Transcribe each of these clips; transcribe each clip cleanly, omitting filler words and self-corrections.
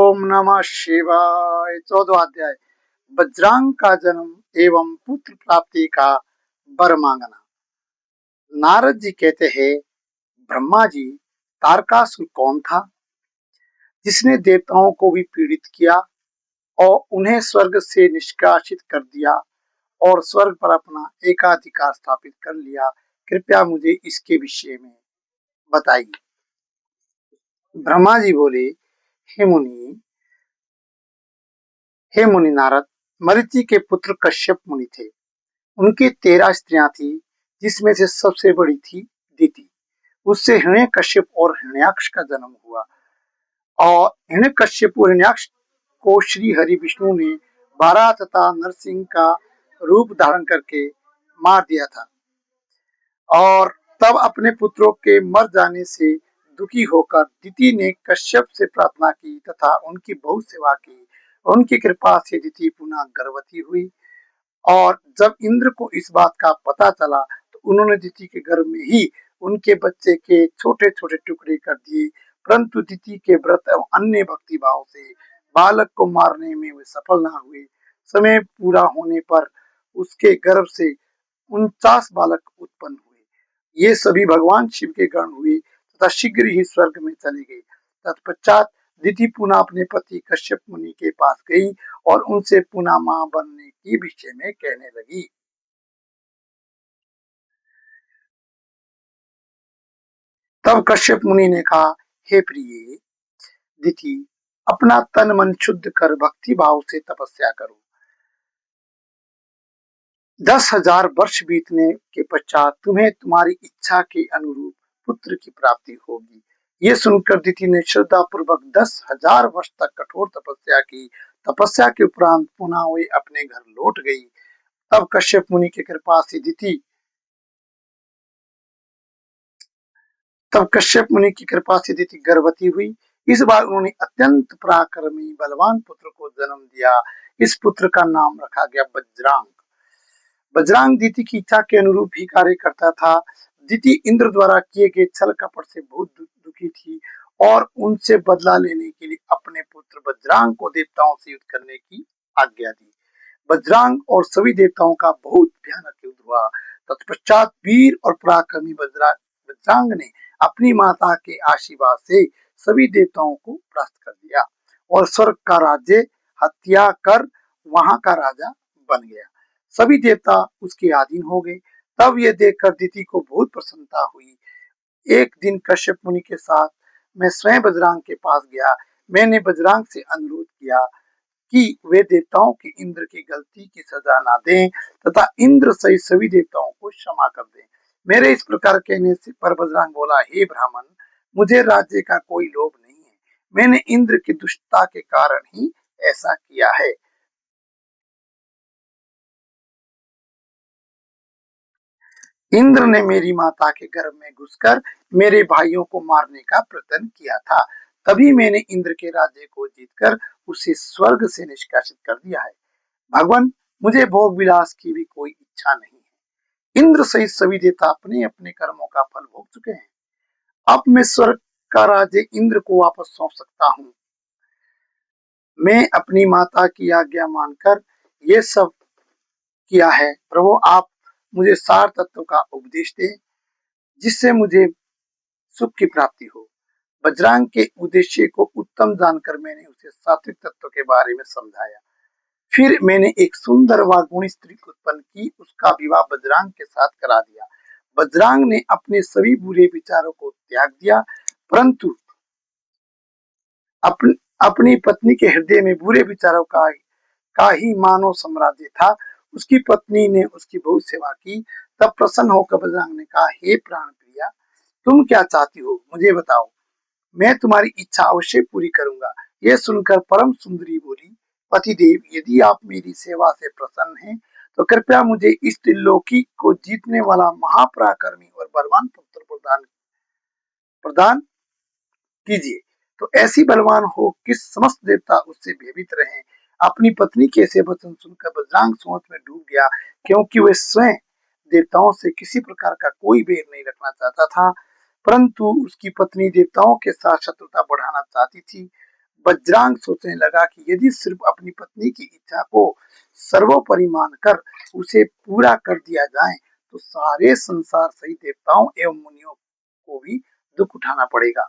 ओम नमः शिवाय। 14वां अध्याय। वज्रांग का जन्म एवं पुत्र प्राप्ति का वर मांगना। नारद जी कहते हैं, ब्रह्मा जी, तारकासुर कौन था जिसने देवताओं को भी पीड़ित किया और उन्हें स्वर्ग से निष्कासित कर दिया और स्वर्ग पर अपना एकाधिकार स्थापित कर लिया। कृपया मुझे इसके विषय में बताइए। ब्रह्मा जी बोले, हे मुनि, हे मुनि नारद, मरीचि के पुत्र कश्यप मुनि थे। उनकी 13 स्त्रियां थी, जिसमें से सबसे बड़ी थी दिति। उससे हिरण्यकश्यप और हिरण्याक्ष का जन्म हुआ और हिरण्यकश्यप और हिरण्याक्ष को श्री हरि विष्णु ने 12 तथा नरसिंह का रूप धारण करके मार दिया था। और तब अपने पुत्रों के मर जाने से दुखी होकर दिति ने कश्यप से प्रार्थना की तथा उनकी बहुत सेवा की। उनकी कृपा से दिति पुनः गर्भवती हुई और जब इंद्र को इस बात का पता चला तो उन्होंने दिति के गर्भ में ही उनके बच्चे के छोटे छोटे टुकड़े कर दिए। परंतु दिति के व्रत एवं अन्य भक्ति भाव से बालक को मारने में वे सफल न हुए। समय पूरा होने पर उसके गर्भ से 49 बालक उत्पन्न हुए। ये सभी भगवान शिव के गण हुए तथा शीघ्र ही स्वर्ग में चले गए। तत्पश्चात दिति पुनः अपने पति कश्यप मुनि के पास गई और उनसे पुनः मां बनने के विषय में कहने लगी। तब कश्यप मुनि ने कहा, हे प्रिय दिति, अपना तन मन शुद्ध कर भक्ति भाव से तपस्या करो। 10,000 वर्ष बीतने के पश्चात तुम्हें तुम्हारी इच्छा के अनुरूप पुत्र की प्राप्ति होगी। ये सुनकर दिति ने श्रद्धा पूर्वक 10,000 वर्ष तक कठोर तपस्या की। तपस्या के उपरांत पुनः वे अपने घर लौट गई। तब कश्यप मुनि की कृपा से दिति गर्भवती हुई। इस बार उन्होंने अत्यंत पराक्रमी बलवान पुत्र को जन्म दिया। इस पुत्र का नाम रखा गया वज्रांग। वज्रांग दिति की इच्छा के अनुरूप ही कार्य करता था। दिति इंद्र द्वारा किए गए छल कपट से बहुत दुखी थी और उनसे बदला लेने के लिए अपने पुत्र वज्रांग को देवताओं से युद्ध करने की आज्ञा दी। वज्रांग और सभी देवताओं का बहुत भयानक युद्ध हुआ। तत्पश्चात वीर और पराक्रमी वज्रांग ने अपनी माता के आशीर्वाद से सभी देवताओं को परास्त कर दिया और स्वर्ग का राज्य हत्या कर वहां का राजा बन गया। सभी देवता उसके अधीन हो गए। तब ये देखकर दिति को बहुत प्रसन्नता हुई। एक दिन कश्यप मुनि के साथ मैं स्वयं वज्रांग के पास गया। मैंने वज्रांग से अनुरोध किया कि वे देवताओं की इंद्र की गलती की सजा ना दें तथा इंद्र सहित सभी देवताओं को क्षमा कर दें। मेरे इस प्रकार कहने से पर वज्रांग बोला, हे ब्राह्मण, मुझे राज्य का कोई लोभ नहीं है। मैंने इंद्र की दुष्टता के कारण ही ऐसा किया है। इंद्र ने मेरी माता के गर्भ में घुसकर मेरे भाइयों को मारने का प्रयत्न किया था। तभी मैंने इंद्र के राज्य को जीतकर उसे स्वर्ग से निष्कासित कर दिया है। भगवान, मुझे भोग विलास की भी कोई इच्छा नहीं है। इंद्र सहित सभी देवता अपने अपने कर्मों का फल भोग चुके हैं। अब मैं स्वर्ग का राज्य इंद्र को वापस सौंप सकता हूँ। मैं अपनी माता की आज्ञा मानकर ये सब किया है। प्रभु, आप मुझे सार तत्व का उपदेश दें जिससे मुझे सुख की प्राप्ति हो। वज्रांग के उद्देश्य को उत्तम जानकर मैंने उसे सात्विक तत्व के बारे में समझाया। फिर मैंने एक सुंदर व गुणी स्त्री उत्पन्न की। उसका विवाह वज्रांग के साथ करा दिया। वज्रांग ने अपने सभी बुरे विचारों को त्याग दिया, परंतु अपनी पत्नी के हृदय में बुरे विचारों का ही मानव साम्राज्य था। उसकी पत्नी ने उसकी बहुत सेवा की। तब प्रसन्न होकर वज्रांग ने कहा, हे प्राण प्रिया, तुम क्या चाहती हो, मुझे बताओ। मैं तुम्हारी इच्छा अवश्य पूरी करूंगा। यह सुनकर परम सुंदरी बोली, पतिदेव, यदि आप मेरी सेवा से प्रसन्न हैं तो कृपया मुझे इस त्रिलोकी को जीतने वाला महापराक्रमी और बलवान पुत्र प्रदान प्रदान कीजिए। तो ऐसी बलवान हो कि समस्त देवता उससे भयभीत रहें। अपनी पत्नी के ऐसे वचन सुनकर वज्रांग सोच में डूब गया, क्योंकि वह स्वयं देवताओं से किसी प्रकार का कोई बैर नहीं रखना चाहता था, परंतु उसकी पत्नी देवताओं के साथ शत्रुता बढ़ाना चाहती थी। वज्रांग सोचने लगा कि यदि सिर्फ अपनी पत्नी की इच्छा को सर्वोपरि मानकर उसे पूरा कर दिया जाए तो सारे संसार सहित देवताओं एवं मुनियों को भी दुख उठाना पड़ेगा।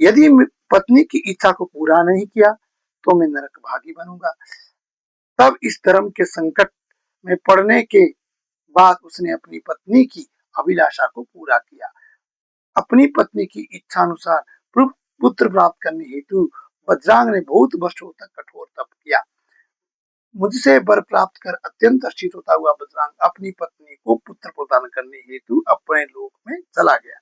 यदि पत्नी की इच्छा को पूरा नहीं किया तो मैं नरक भागी बनूंगा। तब इस धर्म के संकट में पड़ने के बाद उसने अपनी पत्नी की अभिलाषा को पूरा किया। अपनी पत्नी की इच्छा अनुसार पुत्र प्राप्त करने हेतु वज्रांग ने बहुत वर्षों तक कठोर तप किया। मुझसे वर प्राप्त कर अत्यंत हर्षित होता हुआ वज्रांग अपनी पत्नी को पुत्र प्रदान करने हेतु अपने लोक में चला गया।